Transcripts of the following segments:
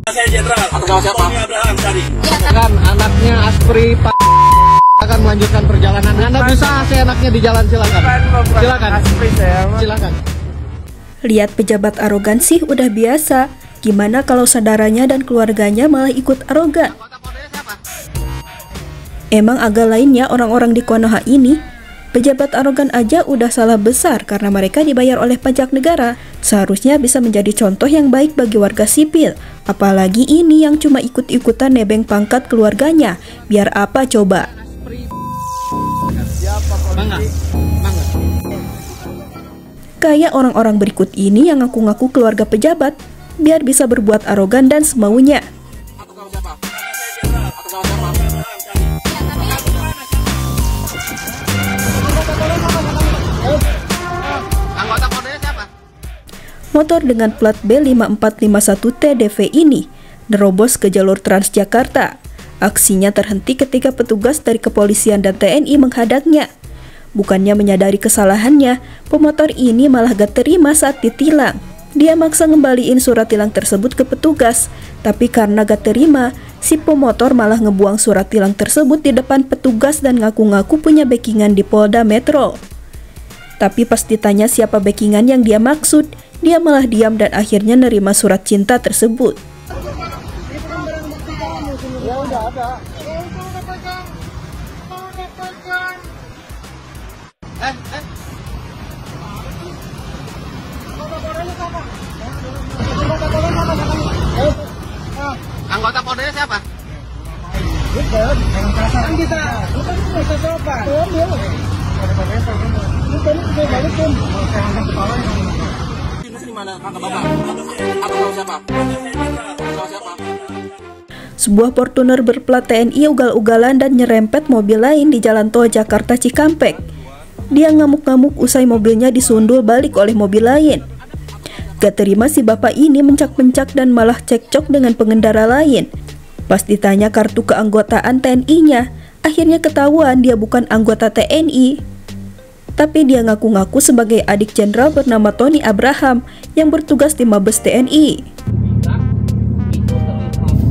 Saya Jenderal. Atau sama siapa? Tony Abraham tadi. Kan anaknya Aspri Pak akan melanjutkan perjalanan. Anda bisa seenaknya di jalan, silakan. Silakan. Silakan. Lihat pejabat arogan sih udah biasa. Gimana kalau saudaranya dan keluarganya malah ikut arogan? Emang agak lainnya orang-orang di Konoha ini. Pejabat arogan aja udah salah besar karena mereka dibayar oleh pajak negara. Seharusnya bisa menjadi contoh yang baik bagi warga sipil. Apalagi ini yang cuma ikut-ikutan nebeng pangkat keluarganya. Biar apa coba? Kayak orang-orang berikut ini yang ngaku-ngaku keluarga pejabat, biar bisa berbuat arogan dan semaunya. Motor dengan plat B5451TDV ini nerobos ke jalur Transjakarta. Aksinya terhenti ketika petugas dari kepolisian dan TNI menghadangnya. Bukannya menyadari kesalahannya, pemotor ini malah gak terima saat ditilang. Dia maksa ngembaliin surat tilang tersebut ke petugas, tapi karena gak terima, si pemotor malah ngebuang surat tilang tersebut di depan petugas dan ngaku-ngaku punya backingan di Polda Metro. Tapi pas ditanya siapa backingan yang dia maksud, dia malah diam dan akhirnya nerima surat cinta tersebut. Anggota Polda siapa? Sebuah Fortuner berplat TNI ugal-ugalan dan nyerempet mobil lain di jalan tol Jakarta Cikampek. Dia ngamuk-ngamuk usai mobilnya disundul balik oleh mobil lain. Gak terima si bapak ini mencak-mencak dan malah cekcok dengan pengendara lain. Pas ditanya kartu keanggotaan TNI-nya, akhirnya ketahuan dia bukan anggota TNI. Tapi dia ngaku-ngaku sebagai adik jenderal bernama Tony Abraham yang bertugas di Mabes TNI.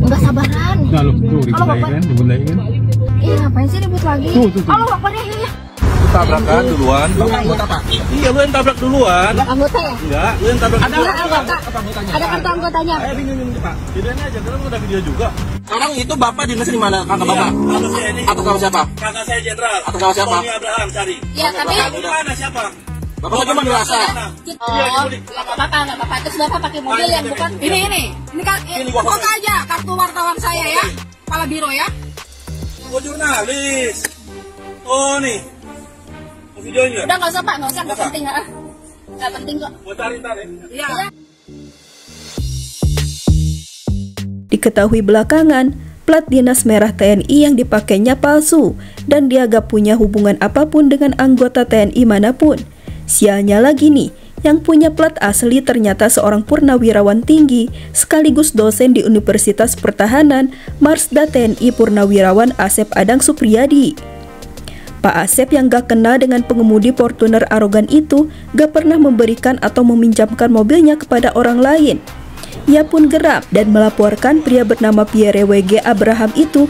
Enggak sabaran. Nah, tuh ribut lagi kan? Iya, ngapain sih ribut lagi? Halo, bapaknya ya. Tabrakan duluan. Bapak anggota Pak? Iya, lu yang tabrak duluan. Anggota ya? Enggak, lu yang tabrak Ada duluan. anggota. Ada kartu anggotanya. Ayo bingung Pak. Videoin aja, karena lu udah video juga. Sekarang itu Bapak dinas di mana? Kakak Bapak? Mabes TNI. Atau sama siapa? Kakak saya Jenderal. Atau sama siapa? Tony Abraham tadi. Ya, tapi Bapak di mana siapa? Bapak cuma dirasa. oh, nggak apa-apa. Terus bapak pakai mobil yang bukan ini kan foto aja kartu wartawan saya ya, kepala biro ya. Gua jurnalis. Oh nih. Mau videoin nggak? Udah nggak usah pak, nggak penting nggak penting kok. Gua cari ntar ya. Iya. Diketahui belakangan, plat dinas merah TNI yang dipakainya palsu dan dia gak punya hubungan apapun dengan anggota TNI manapun. Sialnya lagi nih, yang punya plat asli ternyata seorang purnawirawan tinggi sekaligus dosen di Universitas Pertahanan Marsda TNI Purnawirawan Asep Adang Supriyadi. Pak Asep yang gak kenal dengan pengemudi Fortuner arogan itu gak pernah memberikan atau meminjamkan mobilnya kepada orang lain. Ia pun geram dan melaporkan pria bernama Pierre W.G. Abraham itu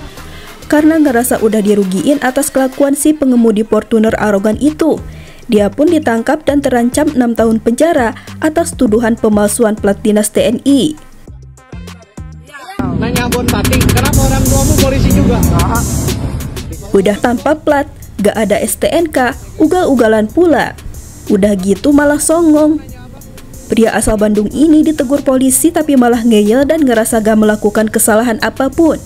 karena ngerasa udah dirugiin atas kelakuan si pengemudi Fortuner arogan itu. Dia pun ditangkap dan terancam 6 tahun penjara atas tuduhan pemalsuan plat dinas TNI. Nanya Bon Pati, kenapa orang tuamu polisi juga? Udah tanpa plat, gak ada STNK, ugal-ugalan pula. Udah gitu malah songong. Pria asal Bandung ini ditegur polisi tapi malah ngeyel dan ngerasa gak melakukan kesalahan apapun.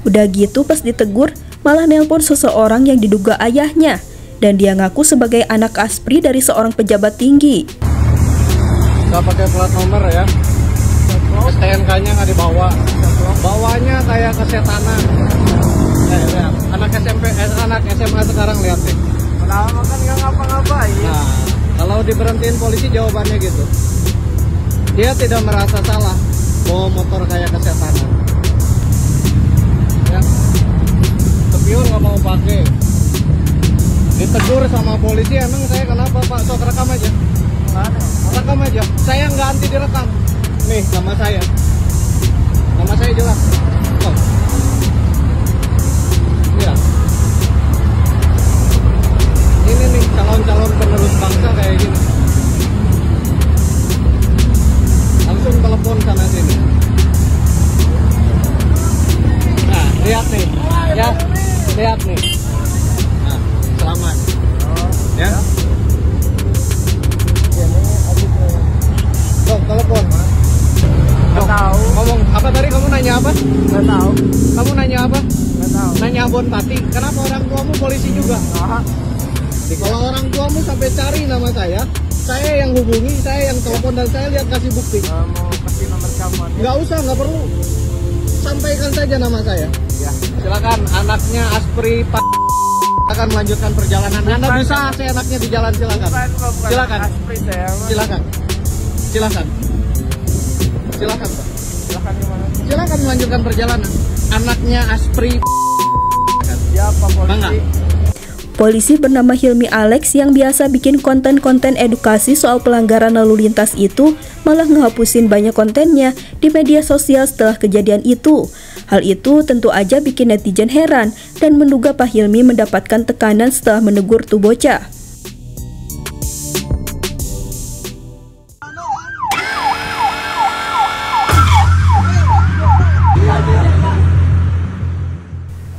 Udah gitu pas ditegur, malah nelpon seseorang yang diduga ayahnya. Dan dia ngaku sebagai anak Aspri dari seorang pejabat tinggi. Gak pakai plat nomor ya? STNK-nya nggak dibawa. Bawanya kayak kesetanan. Lihat. Anak anak SMA sekarang lihat nih. Kenapa kan nggak ngapa-ngapain? Nah, kalau diberhentiin polisi jawabannya gitu. Dia tidak merasa salah bawa motor kayak kesetanan. Ya, Tepiur nggak mau pakai. Ditegur sama polisi, emang saya kenapa Pak? Sok rekam aja. Rekam aja. Saya nggak anti direkam. Nih sama saya. Nama saya jelas. Oh. Iya. Ini nih calon-calon penerus bangsa kayak gini. Langsung telepon sana sini. Nah, lihat nih. Ya, lihat nih. Nah, selamat. Ya. Dok, telepon. Nggak tahu. Ngomong apa tadi, kamu nanya apa? Nggak tahu. Kamu nanya apa? Nggak tahu. Nanya Bon Pati. Kenapa orang tuamu polisi juga? Ah, Kalau orang tuamu sampai cari nama saya yang hubungi, saya yang telepon dan saya lihat kasih bukti. mau kasih nomor kamu. Nggak usah, nggak perlu. Sampaikan saja nama saya. Ya. Silakan, anaknya Aspri Pak akan melanjutkan perjalanan. Anda bisa seenaknya di jalan, silakan. Silakan. Silakan. Silakan. Silakan, Pak. Silakan gimana? Silakan melanjutkan perjalanan. Anaknya Aspri Siapa Bangga. polisi? Polisi bernama Hilmi Alex yang biasa bikin konten-konten edukasi soal pelanggaran lalu lintas itu malah ngehapusin banyak kontennya di media sosial setelah kejadian itu. Hal itu tentu aja bikin netizen heran dan menduga Pak Hilmi mendapatkan tekanan setelah menegur tuh bocah.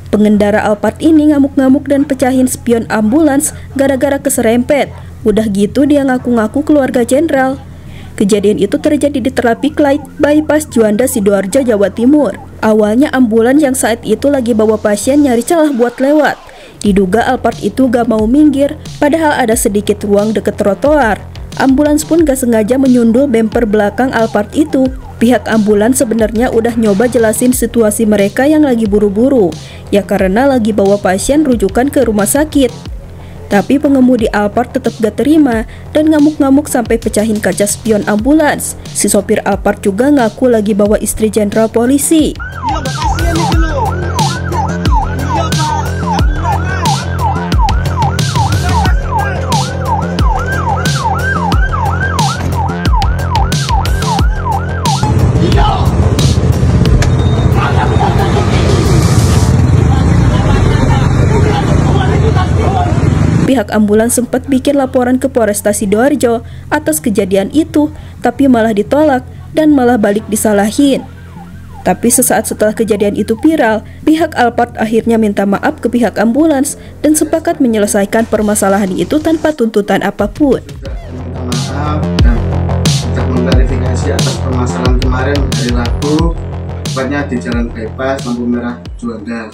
Pengendara Alphard ini ngamuk-ngamuk dan pecahin spion ambulans gara-gara keserempet. Udah gitu dia ngaku-ngaku keluarga jenderal. Kejadian itu terjadi di Traffic Light Bypass Juanda, Sidoarjo, Jawa Timur. Awalnya ambulans yang saat itu lagi bawa pasien nyari celah buat lewat. Diduga Alphard itu gak mau minggir, padahal ada sedikit ruang deket trotoar. Ambulans pun gak sengaja menyundul bemper belakang Alphard itu. Pihak ambulans sebenarnya udah nyoba jelasin situasi mereka yang lagi buru-buru, ya karena lagi bawa pasien rujukan ke rumah sakit. Tapi pengemudi Alphard tetap gak terima dan ngamuk-ngamuk sampai pecahin kaca spion ambulans. Si sopir Alphard juga ngaku lagi bawa istri jenderal polisi. Pihak ambulans sempat bikin laporan ke Polresta Sidoarjo atas kejadian itu, tapi malah ditolak dan malah balik disalahin. Tapi sesaat setelah kejadian itu viral, pihak Alphard akhirnya minta maaf ke pihak ambulans dan sepakat menyelesaikan permasalahan itu tanpa tuntutan apapun. Minta maaf dan untuk mengklarifikasi atas permasalahan kemarin hari Rabu, tepatnya di Jalan Bypass lampu merah Juanda.